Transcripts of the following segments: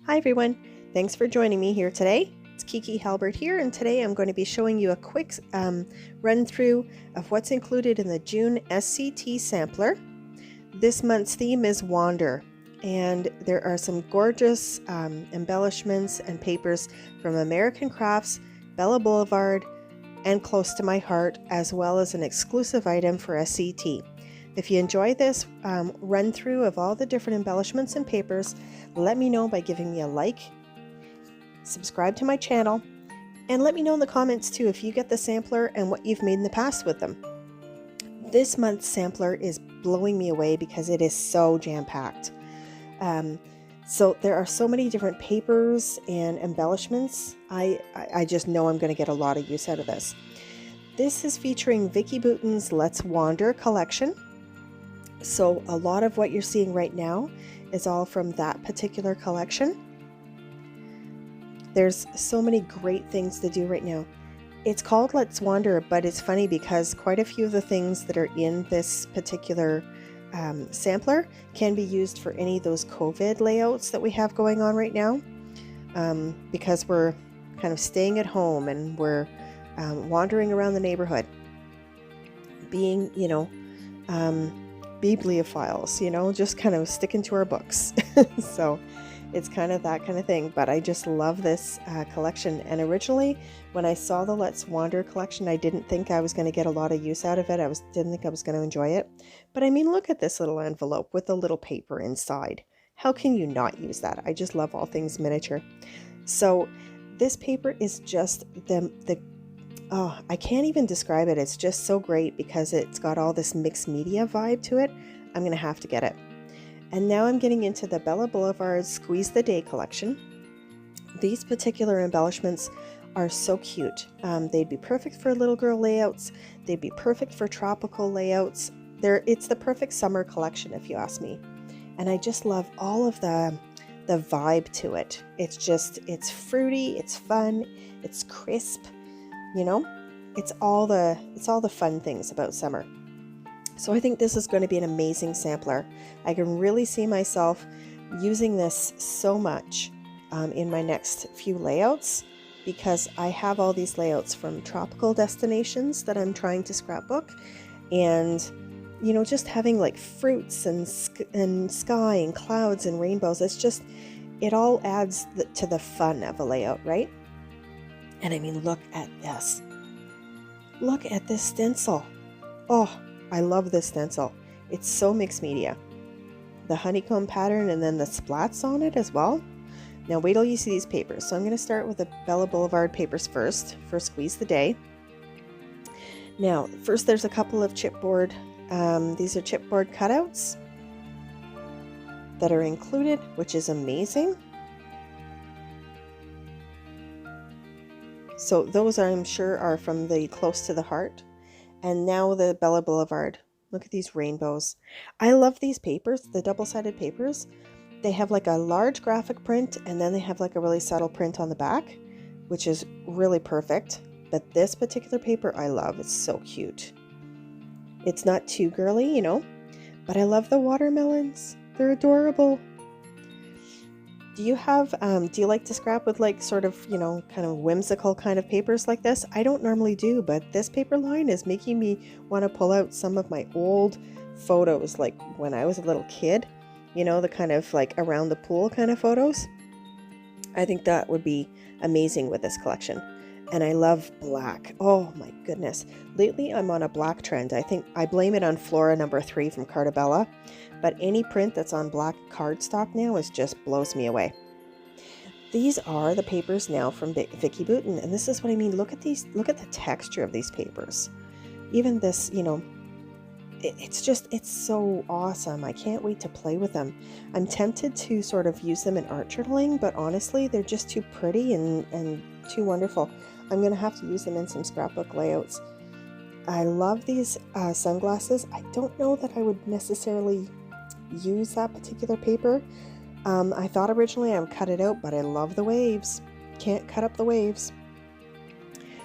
Hi everyone, thanks for joining me here today. It's Kiki Halbert here, and today I'm going to be showing you a quick run through of what's included in the June SCT Sampler. This month's theme is Wander, and there are some gorgeous embellishments and papers from American Crafts, Bella Boulevard, and Close to My Heart, as well as an exclusive item for SCT. If you enjoy this run through of all the different embellishments and papers, let me know by giving me a like, subscribe to my channel, and let me know in the comments too if you get the sampler and what you've made in the past with them. This month's sampler is blowing me away because it is so jam-packed. So there are so many different papers and embellishments. I just know I'm going to get a lot of use out of this. This is featuring Vicki Boutin's Let's Wander collection. So a lot of what you're seeing right now is all from that particular collection. There's so many great things to do right now. It's called Let's Wander, but it's funny because quite a few of the things that are in this particular sampler can be used for any of those COVID layouts that we have going on right now, because we're kind of staying at home and we're wandering around the neighborhood, being, bibliophiles, just kind of sticking to our books. So it's kind of that kind of thing, but I just love this collection. And originally when I saw the Let's Wander collection, I didn't think I was going to get a lot of use out of it. Didn't think I was going to enjoy it. But I mean, look at this little envelope with a little paper inside. How can you not use that? I just love all things miniature. So this paper is just oh, I can't even describe it. It's just so great because it's got all this mixed media vibe to it. I'm going to have to get it. And now I'm getting into the Bella Boulevard Squeeze the Day collection. These particular embellishments are so cute. They'd be perfect for little girl layouts. They'd be perfect for tropical layouts. It's the perfect summer collection if you ask me. And I just love all of the vibe to it. It's fruity, it's fun, it's crisp. It's all the fun things about summer. So I think this is going to be an amazing sampler. I can really see myself using this so much in my next few layouts, because I have all these layouts from tropical destinations that I'm trying to scrapbook, and just having like fruits and sky and clouds and rainbows. It all adds to the fun of a layout, right? And I mean, look at this. Look at this stencil. Oh, I love this stencil. It's so mixed media. The honeycomb pattern and then the splats on it as well. Now wait till you see these papers. So I'm going to start with the Bella Boulevard papers first for Squeeze the Day. Now, first there's a couple of chipboard. These are chipboard cutouts that are included, which is amazing. So those, I'm sure, are from the Close to the Heart. And now the Bella Boulevard. Look at these rainbows. I love these papers, the double-sided papers. They have like a large graphic print, and then they have like a really subtle print on the back, which is really perfect. But this particular paper I love. It's so cute. It's not too girly, but I love the watermelons. They're adorable. Do you like to scrap with like sort of, kind of whimsical kind of papers like this? I don't normally do, but this paper line is making me want to pull out some of my old photos, like when I was a little kid, the kind of like around the pool kind of photos. I think that would be amazing with this collection. And I love black. Oh my goodness. Lately I'm on a black trend. I think I blame it on Flora number 3 from Carta Bella. But any print that's on black cardstock now just blows me away. These are the papers now from Vicki Boutin. And this is what I mean. Look at these. Look at the texture of these papers. Even this, it's so awesome. I can't wait to play with them. I'm tempted to sort of use them in art journaling, but honestly, they're just too pretty and too wonderful. I'm going to have to use them in some scrapbook layouts. I love these sunglasses. I don't know that I would necessarily use that particular paper. I thought originally I would cut it out, but I love the waves. Can't cut up the waves.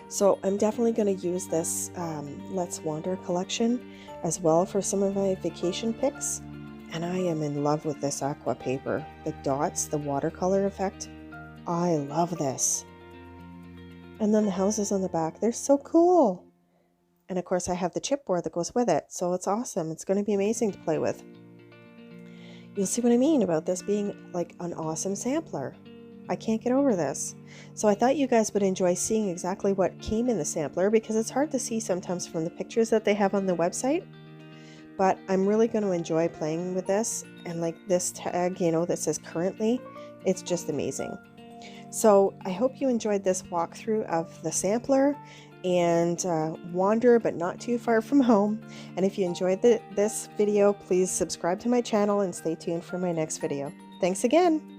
So I'm definitely going to use this Let's Wander collection as well for some of my vacation pics. And I am in love with this aqua paper. The dots, the watercolor effect. I love this. And then the houses on the back, they're so cool. And of course I have the chipboard that goes with it. So it's awesome. It's going to be amazing to play with. You'll see what I mean about this being like an awesome sampler. I can't get over this. So I thought you guys would enjoy seeing exactly what came in the sampler, because it's hard to see sometimes from the pictures that they have on the website. But I'm really going to enjoy playing with this, and like this tag, you know, that says currently, it's just amazing. So I hope you enjoyed this walkthrough of the sampler and wander but not too far from home. And if you enjoyed this video, please subscribe to my channel and stay tuned for my next video. Thanks again.